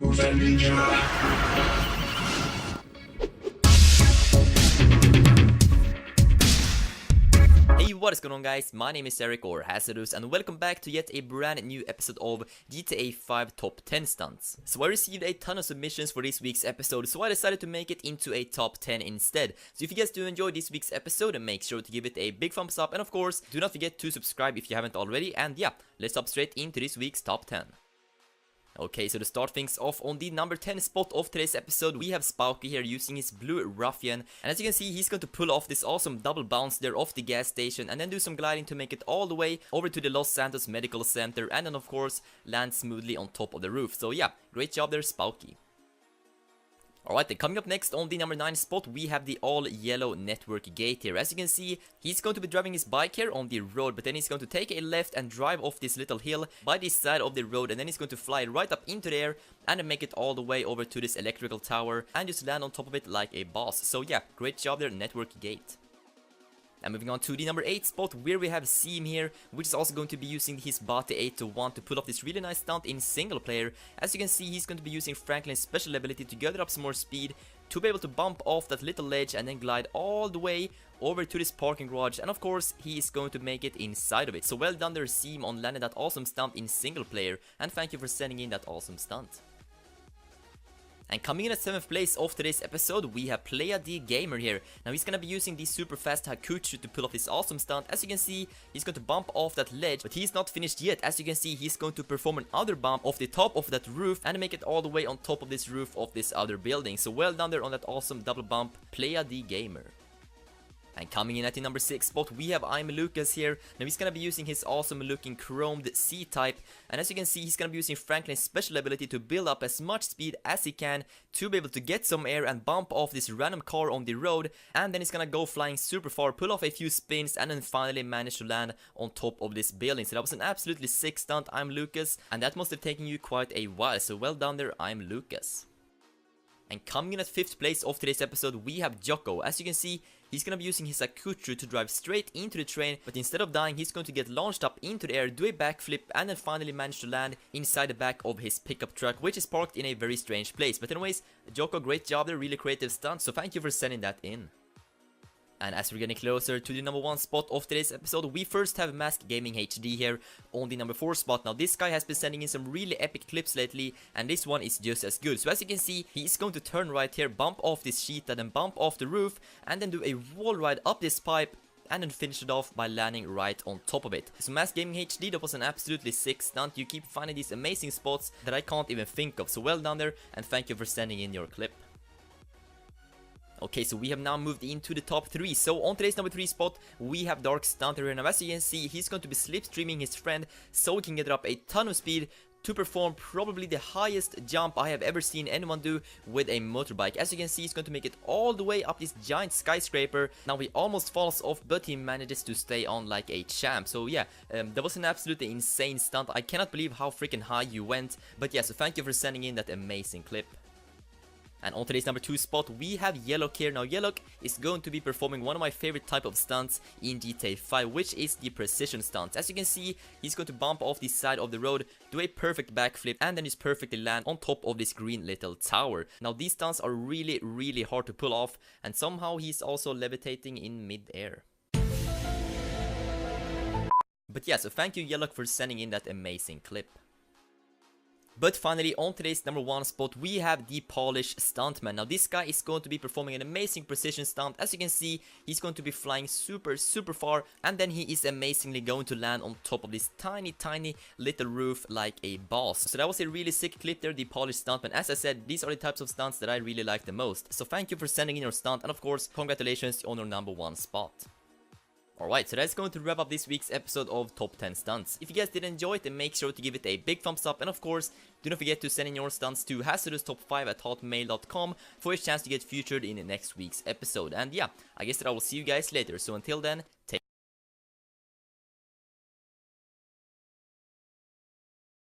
Hey, what is going on, guys? My name is Eric, or Hazardous, and welcome back to yet a brand new episode of GTA 5 Top 10 Stunts. So I received a ton of submissions for this week's episode, so I decided to make it into a top 10 instead. So if you guys do enjoy this week's episode, then make sure to give it a big thumbs up, and of course, do not forget to subscribe if you haven't already, and yeah, let's hop straight into this week's top 10. Okay, so to start things off, on the number 10 spot of today's episode, we have Spooky here using his Blue Ruffian. And as you can see, he's going to pull off this awesome double bounce there off the gas station and then do some gliding to make it all the way over to the Los Santos Medical Center and then of course land smoothly on top of the roof. So yeah, great job there, Spooky. Alright, then coming up next on the number 9 spot, we have the all-yellow network gate here. As you can see, he's going to be driving his bike here on the road, but then he's going to take a left and drive off this little hill by this side of the road, and then he's going to fly right up into the air and then make it all the way over to this electrical tower and just land on top of it like a boss. So yeah, great job there, network gate. And moving on to the number 8 spot, where we have Seam here, which is also going to be using his Body 8-1 to pull off this really nice stunt in single player. As you can see, he's going to be using Franklin's special ability to gather up some more speed to be able to bump off that little ledge and then glide all the way over to this parking garage, and of course he is going to make it inside of it. So well done there, Seam, on landing that awesome stunt in single player, and thank you for sending in that awesome stunt. And coming in at 7th place of today's episode, we have Playa the Gamer here. Now he's gonna be using the super fast Hakuchu to pull off this awesome stunt. As you can see, he's going to bump off that ledge, but he's not finished yet. As you can see, he's going to perform another bump off the top of that roof and make it all the way on top of this roof of this other building. So well done there on that awesome double bump, Playa the Gamer. And coming in at the number 6 spot, we have I'm Lucas here. Now he's gonna be using his awesome looking chromed C-type, and as you can see, he's gonna be using Franklin's special ability to build up as much speed as he can to be able to get some air and bump off this random car on the road, and then he's gonna go flying super far, pull off a few spins, and then finally manage to land on top of this building. So that was an absolutely sick stunt, I'm Lucas, and that must have taken you quite a while, so well done there, I'm Lucas. And coming in at 5th place of today's episode, we have Jocko. As you can see, he's gonna be using his Akuchu to drive straight into the train, but instead of dying, he's going to get launched up into the air, do a backflip, and then finally manage to land inside the back of his pickup truck, which is parked in a very strange place. But anyways, Jocko, great job there, really creative stunt, so thank you for sending that in. And as we're getting closer to the number 1 spot of today's episode, we first have Mask Gaming HD here on the number 4 spot. Now this guy has been sending in some really epic clips lately, and this one is just as good. So as you can see, he's going to turn right here, bump off this sheet, and then bump off the roof, and then do a wall ride up this pipe, and then finish it off by landing right on top of it. So Mask Gaming HD, that was an absolutely sick stunt. You keep finding these amazing spots that I can't even think of. So well done there, and thank you for sending in your clip. Okay, so we have now moved into the top 3. So on today's number 3 spot, we have Dark Stunter here. Now as you can see, he's going to be slipstreaming his friend so he can get up a ton of speed to perform probably the highest jump I have ever seen anyone do with a motorbike. As you can see, he's going to make it all the way up this giant skyscraper. Now he almost falls off, but he manages to stay on like a champ. So yeah, that was an absolutely insane stunt. I cannot believe how freaking high you went. But yeah, so thank you for sending in that amazing clip. And on today's number 2 spot, we have Yellow here. Now Yellow is going to be performing one of my favorite type of stunts in GTA 5, which is the precision stunts. As you can see, he's going to bump off the side of the road, do a perfect backflip, and then just perfectly land on top of this green little tower. Now these stunts are really hard to pull off, and somehow he's also levitating in mid-air. But yeah, so thank you Yellow for sending in that amazing clip. But finally, on today's number 1 spot, we have the Polish Stuntman. Now this guy is going to be performing an amazing precision stunt. As you can see, he's going to be flying super far, and then he is amazingly going to land on top of this tiny little roof like a boss. So that was a really sick clip there, the Polish Stuntman. As I said, these are the types of stunts that I really like the most. So thank you for sending in your stunt, and of course, congratulations on your number 1 spot. Alright, so that's going to wrap up this week's episode of Top 10 Stunts. If you guys did enjoy it, then make sure to give it a big thumbs up, and of course, do not forget to send in your stunts to hazardoustop5@hotmail.com for a chance to get featured in next week's episode. And yeah, I guess that I will see you guys later, so until then, take care.